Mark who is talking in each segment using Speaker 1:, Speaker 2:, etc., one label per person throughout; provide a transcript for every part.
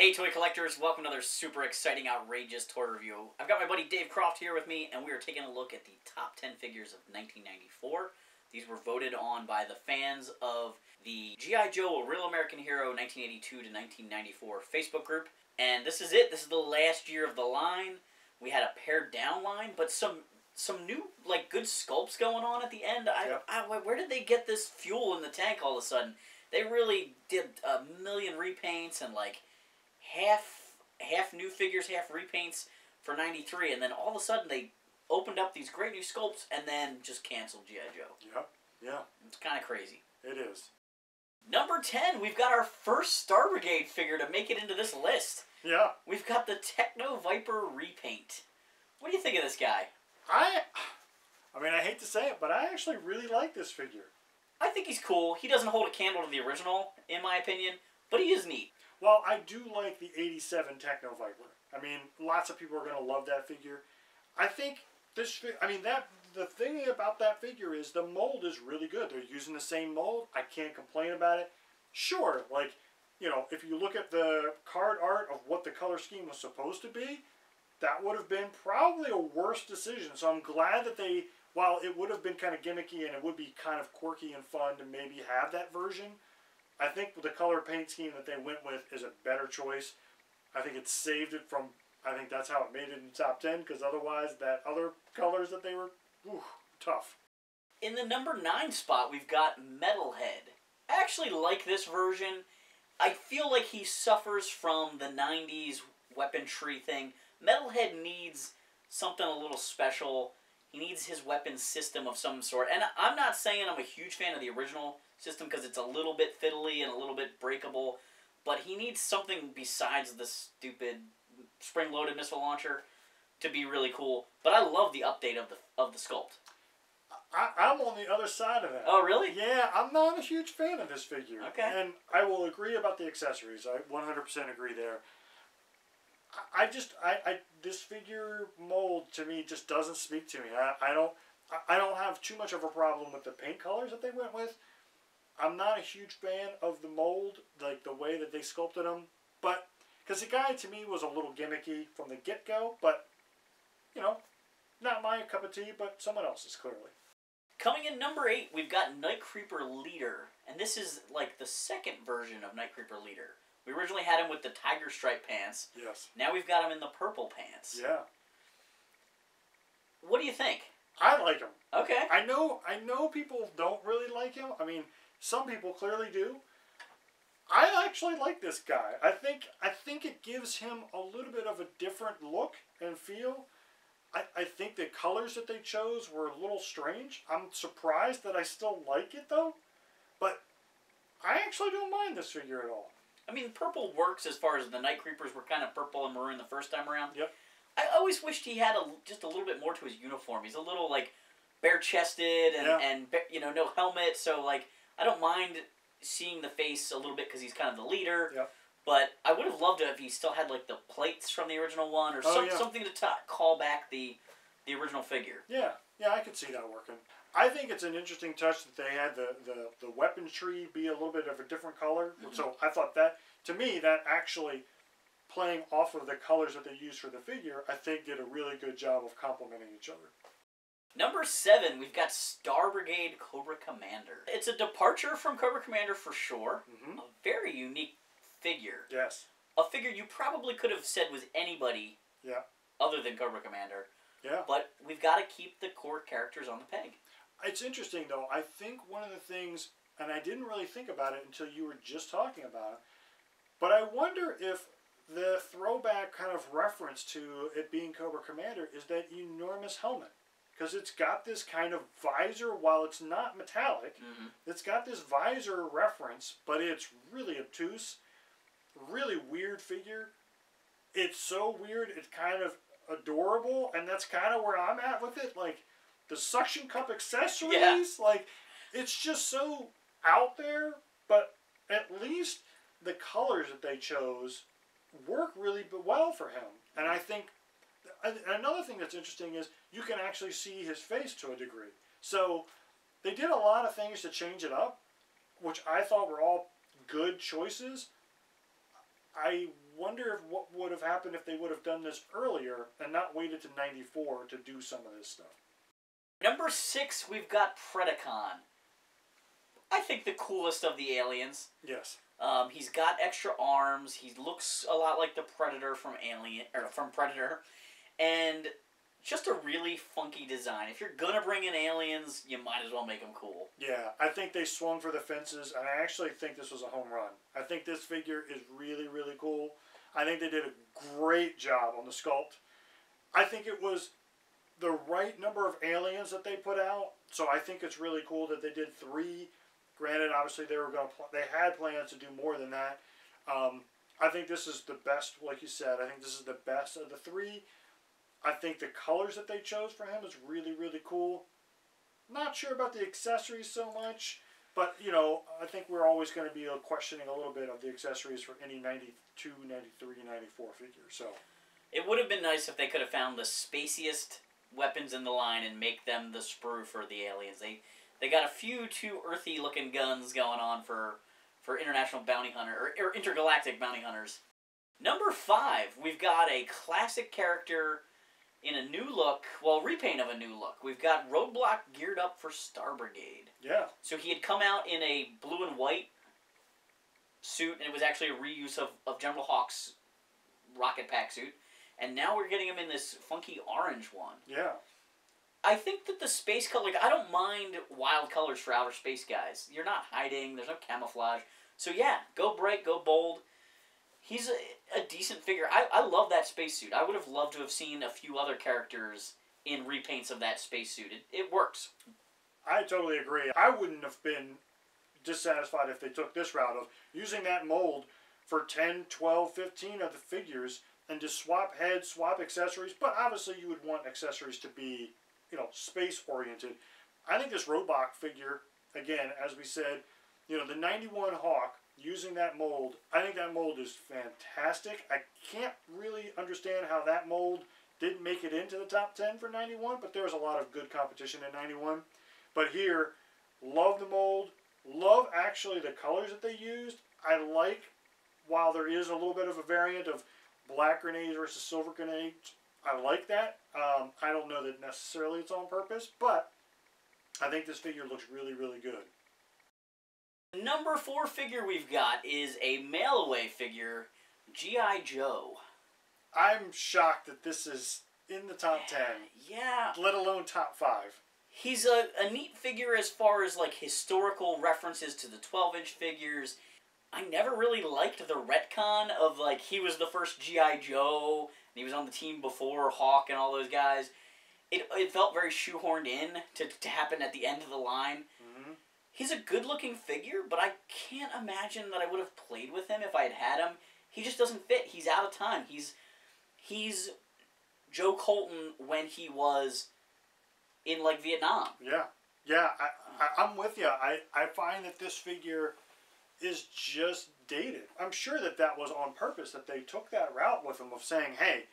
Speaker 1: Hey toy collectors, welcome to another super exciting, outrageous toy review. I've got my buddy Dave Croft here with me, and we are taking a look at the top 10 figures of 1994. These were voted on by the fans of the G.I. Joe, A Real American Hero 1982 to 1994 Facebook group. And this is it. This is the last year of the line. We had a pared down line, but some new, like, good sculpts going on at the end. Where did they get this fuel in the tank all of a sudden? They really did a million repaints and, like, half new figures, half repaints for 93, and then all of a sudden they opened up these great new sculpts and then just canceled G.I. Joe.
Speaker 2: Yeah.
Speaker 1: It's kind of crazy.
Speaker 2: It is.
Speaker 1: Number 10, we've got our first Star Brigade figure to make it into this list.
Speaker 2: Yeah.
Speaker 1: We've got the Techno Viper repaint. What do you think of this guy?
Speaker 2: I mean, I hate to say it, but I actually really like this figure.
Speaker 1: I think he's cool. He doesn't hold a candle to the original, in my opinion, but he is neat.
Speaker 2: Well, I do like the 87 Techno Viper. I mean, lots of people are going to love that figure. I think this, the thing about that figure is the mold is really good. They're using the same mold. I can't complain about it. Sure, like, you know, if you look at the card art of what the color scheme was supposed to be, that would have been probably a worse decision. So I'm glad that they, while it would have been kind of gimmicky and it would be kind of quirky and fun to maybe have that version, I think the color paint scheme that they went with is a better choice. I think it saved it from, I think that's how it made it in the top 10, because otherwise that other colors that they were, tough.
Speaker 1: In the number 9 spot, we've got Metalhead. I actually like this version. I feel like he suffers from the 90s weaponry thing. Metalhead needs something a little special. He needs his weapon system of some sort. And I'm not saying I'm a huge fan of the original system because it's a little bit fiddly and a little bit breakable, but he needs something besides the stupid spring-loaded missile launcher to be really cool. But I love the update of the sculpt.
Speaker 2: I'm on the other side of that.
Speaker 1: Oh, really?
Speaker 2: Yeah, I'm not a huge fan of this figure.
Speaker 1: Okay.
Speaker 2: And I will agree about the accessories. I 100% agree there. This figure mold to me just doesn't speak to me. I don't have too much of a problem with the paint colors that they went with. I'm not a huge fan of the mold, like the way that they sculpted him, but because the guy to me was a little gimmicky from the get-go, but you know, not my cup of tea, but someone else's clearly.
Speaker 1: Coming in number 8, we've got Night Creeper Leader, and this is like the second version of Night Creeper Leader. We originally had him with the tiger stripe pants.
Speaker 2: Yes.
Speaker 1: Now we've got him in the purple pants.
Speaker 2: Yeah.
Speaker 1: What do you think?
Speaker 2: I like him.
Speaker 1: Okay.
Speaker 2: I know people don't really like him. I mean, some people clearly do. I actually like this guy. I think it gives him a little bit of a different look and feel. I think the colors that they chose were a little strange. I'm surprised that I still like it though. But I actually don't mind this figure at all.
Speaker 1: I mean, purple works as far as the Night Creepers were kind of purple and maroon the first time around.
Speaker 2: Yep.
Speaker 1: I always wished he had just a little bit more to his uniform. He's a little, like, bare-chested and you know, no helmet. So, like, I don't mind seeing the face a little bit because he's kind of the leader.
Speaker 2: Yep.
Speaker 1: But I would have loved it if he still had, like, the plates from the original one or something to call back the original figure.
Speaker 2: Yeah, I could see that working. I think it's an interesting touch that they had the weapon tree be a little bit of a different color. Mm-hmm. So I thought that, to me, that actually playing off of the colors that they used for the figure, I think did a really good job of complementing each other.
Speaker 1: Number 7, we've got Star Brigade Cobra Commander. It's a departure from Cobra Commander for sure. Mm-hmm. A very unique figure.
Speaker 2: Yes.
Speaker 1: A figure you probably could have said was anybody other than Cobra Commander.
Speaker 2: Yeah.
Speaker 1: But we've got to keep the core characters on the peg.
Speaker 2: It's interesting, though. I think one of the things, and I didn't really think about it until you were just talking about it, but I wonder if the throwback kind of reference to it being Cobra Commander is that enormous helmet. Because it's got this kind of visor, while it's not metallic, it's got this visor reference, but it's really obtuse, really weird figure. It's so weird, it's kind of adorable, and that's kind of where I'm at with it. Like, the suction cup accessories, like, it's just so out there, but at least the colors that they chose work really well for him. And I think another thing that's interesting is you can actually see his face to a degree. So they did a lot of things to change it up, which I thought were all good choices. I wonder if what would have happened if they would have done this earlier and not waited to '94 to do some of this stuff.
Speaker 1: Number 6, we've got Predacon. I think the coolest of the aliens.
Speaker 2: Yes.
Speaker 1: He's got extra arms. He looks a lot like the Predator from Predator, and just a really funky design. If you're gonna bring in aliens, you might as well make them cool.
Speaker 2: Yeah, I think they swung for the fences, and I actually think this was a home run. I think this figure is really, really cool. I think they did a great job on the sculpt. I think it was the right number of aliens that they put out, so I think it's really cool that they did 3. Granted, obviously they had plans to do more than that. I think this is the best, like you said. I think this is the best of the 3. I think the colors that they chose for him is really, really cool. Not sure about the accessories so much, but, you know, I think we're always going to be questioning a little bit of the accessories for any 92, 93, 94 figure. So
Speaker 1: it would have been nice if they could have found the spaciest weapons in the line and make them the sprue for the aliens. They got a few too earthy looking guns going on for international bounty hunter or intergalactic bounty hunters. Number 5, we've got a classic character in a new look, well, repaint of a new look. We've got Roadblock geared up for Star Brigade.
Speaker 2: Yeah.
Speaker 1: So he had come out in a blue and white suit, and it was actually a reuse of General Hawk's rocket pack suit. And now we're getting him in this funky orange one.
Speaker 2: Yeah.
Speaker 1: I think that the space color, like, I don't mind wild colors for outer space guys. You're not hiding, there's no camouflage. So yeah, go bright, go bold. He's a decent figure. I love that spacesuit. I would have loved to have seen a few other characters in repaints of that spacesuit. It works.
Speaker 2: I totally agree. I wouldn't have been dissatisfied if they took this route of using that mold for 10, 12, 15 of the figures and just swap heads, swap accessories. But obviously you would want accessories to be, you know, space-oriented. I think this Roadblock figure, again, as we said, you know, the 91 Hawk, using that mold, I think that mold is fantastic. I can't really understand how that mold didn't make it into the top 10 for 91, but there was a lot of good competition in 91. But here, love the mold, love actually the colors that they used. I like, while there is a little bit of a variant of black grenades versus silver grenades, I like that. I don't know that necessarily it's on purpose, but I think this figure looks really, really good.
Speaker 1: Number 4 figure we've got is a mail-away figure, G.I. Joe.
Speaker 2: I'm shocked that this is in the top 10.
Speaker 1: Yeah.
Speaker 2: Let alone top 5.
Speaker 1: He's a neat figure as far as, like, historical references to the 12-inch figures. I never really liked the retcon of, like, he was the first G.I. Joe, and he was on the team before Hawk and all those guys. It felt very shoehorned in to happen at the end of the line.
Speaker 2: Mm-hmm.
Speaker 1: He's a good-looking figure, but I can't imagine that I would have played with him if I had him. He just doesn't fit. He's out of time. He's Joe Colton when he was in, like, Vietnam.
Speaker 2: Yeah. Yeah, I'm with you. I find that this figure is just dated. I'm sure that was on purpose, that they took that route with him of saying, hey,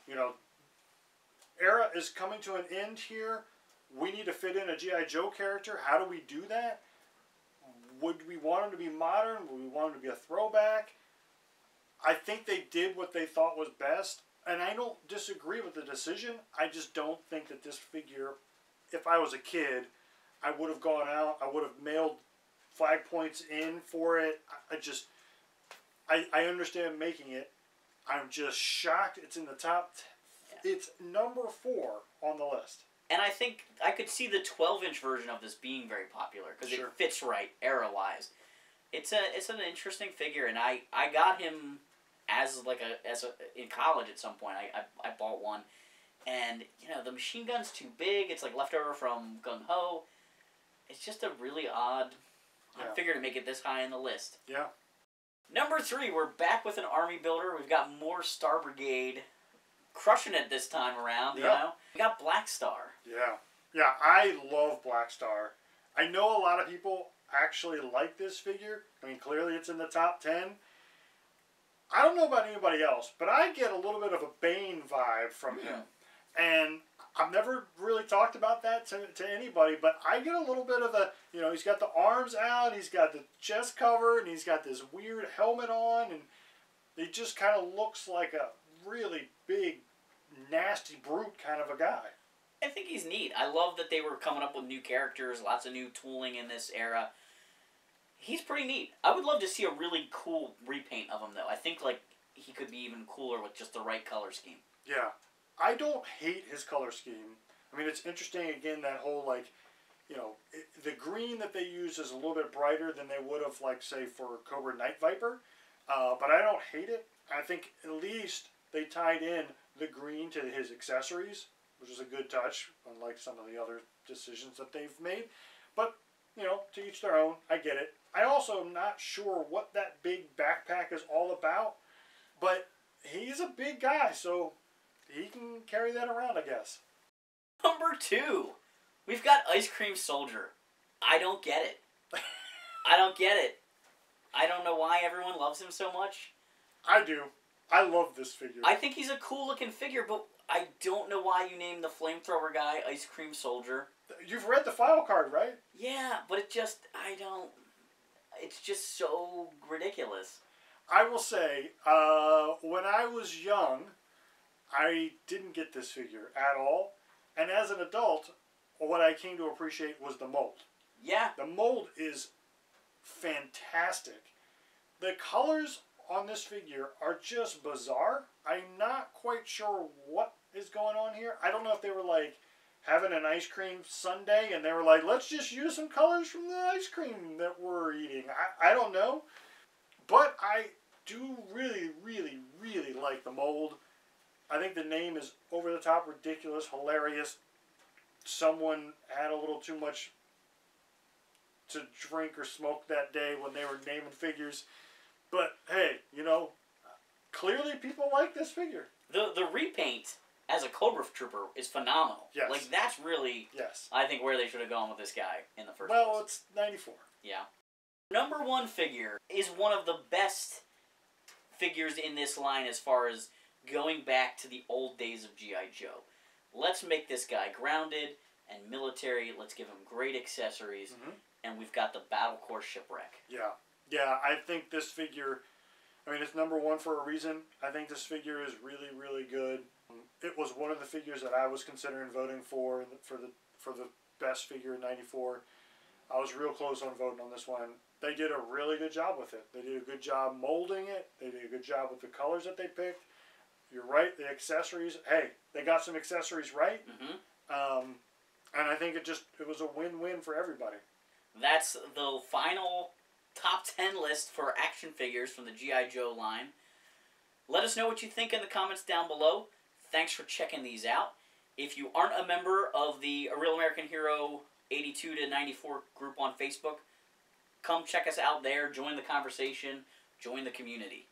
Speaker 2: you know, era is coming to an end here. We need to fit in a G.I. Joe character. How do we do that? Would we want him to be modern? Would we want him to be a throwback? I think they did what they thought was best, and I don't disagree with the decision. I just don't think that this figure, if I was a kid, I would have gone out, I would have mailed flag points in for it. I understand making it. I'm just shocked it's in the top. It's number 4 on the list.
Speaker 1: And I think I could see the 12-inch version of this being very popular because
Speaker 2: Sure.
Speaker 1: it fits right era-wise. It's an interesting figure, and I got him in college at some point. I bought one, and you know the machine gun's too big. It's like leftover from Gung Ho. It's just a really odd figure to make it this high on the list.
Speaker 2: Yeah.
Speaker 1: Number 3, we're back with an army builder. We've got more Star Brigade, crushing it this time around. You know, we got Black Star.
Speaker 2: Yeah. Yeah, I love Black Star. I know a lot of people actually like this figure. I mean, clearly it's in the top 10. I don't know about anybody else, but I get a little bit of a Bane vibe from him. And I've never really talked about that to anybody, but I get a little bit of he's got the arms out, he's got the chest cover, and he's got this weird helmet on, and He just kind of looks like a really big, nasty brute kind of a guy.
Speaker 1: I think he's neat. I love that they were coming up with new characters, lots of new tooling in this era. He's pretty neat. I would love to see a really cool repaint of him, though. I think like he could be even cooler with just the right color scheme.
Speaker 2: Yeah. I don't hate his color scheme. I mean, it's interesting, again, that whole, like, you know, the green that they use is a little bit brighter than they would have, like, say, for Cobra Night Viper. But I don't hate it. I think at least they tied in the green to his accessories, which is a good touch, unlike some of the other decisions that they've made. But, you know, to each their own. I get it. I also am not sure what that big backpack is all about, but he's a big guy, so he can carry that around, I guess.
Speaker 1: Number 2, we've got Ice Cream Soldier. I don't get it. I don't get it. I don't know why everyone loves him so much.
Speaker 2: I do. I love this figure.
Speaker 1: I think he's a cool looking figure, but I don't know why you named the flamethrower guy Ice Cream Soldier.
Speaker 2: You've read the file card, right?
Speaker 1: Yeah, but it just, I don't, it's just so ridiculous.
Speaker 2: I will say, when I was young, I didn't get this figure at all. And as an adult, what I came to appreciate was the mold.
Speaker 1: Yeah.
Speaker 2: The mold is fantastic. The colors on this figure are just bizarre. I'm not quite sure what is going on here. I don't know if they were like having an ice cream sundae and they were like, let's just use some colors from the ice cream that we're eating. I don't know. But I do really, really, really like the mold. I think the name is over the top, ridiculous, hilarious. Someone had a little too much to drink or smoke that day when they were naming figures. But hey, you know, clearly people like this figure.
Speaker 1: The repaint as a Cobra Trooper is phenomenal.
Speaker 2: Yes.
Speaker 1: Like, that's really,
Speaker 2: Yes.
Speaker 1: I think, where they should have gone with this guy in the first
Speaker 2: Well,
Speaker 1: place.
Speaker 2: it's 94.
Speaker 1: Yeah. Number 1 figure is one of the best figures in this line as far as going back to the old days of G.I. Joe. Let's make this guy grounded and military. Let's give him great accessories.
Speaker 2: Mm-hmm.
Speaker 1: And we've got the Battle Corps Shipwreck.
Speaker 2: Yeah. Yeah, I think this figure, I mean, it's number 1 for a reason. I think this figure is really, really good. It was one of the figures that I was considering voting for the best figure in 94. I was real close on voting on this one. They did a really good job with it. They did a good job molding it. They did a good job with the colors that they picked. You're right, the accessories. Hey, they got some accessories right.
Speaker 1: Mm-hmm.
Speaker 2: And I think it was a win-win for everybody.
Speaker 1: That's the final top 10 list for action figures from the G.I. Joe line. Let us know what you think in the comments down below. Thanks for checking these out. If you aren't a member of the A Real American Hero 82 to 94 group on Facebook, come check us out there, join the conversation, join the community.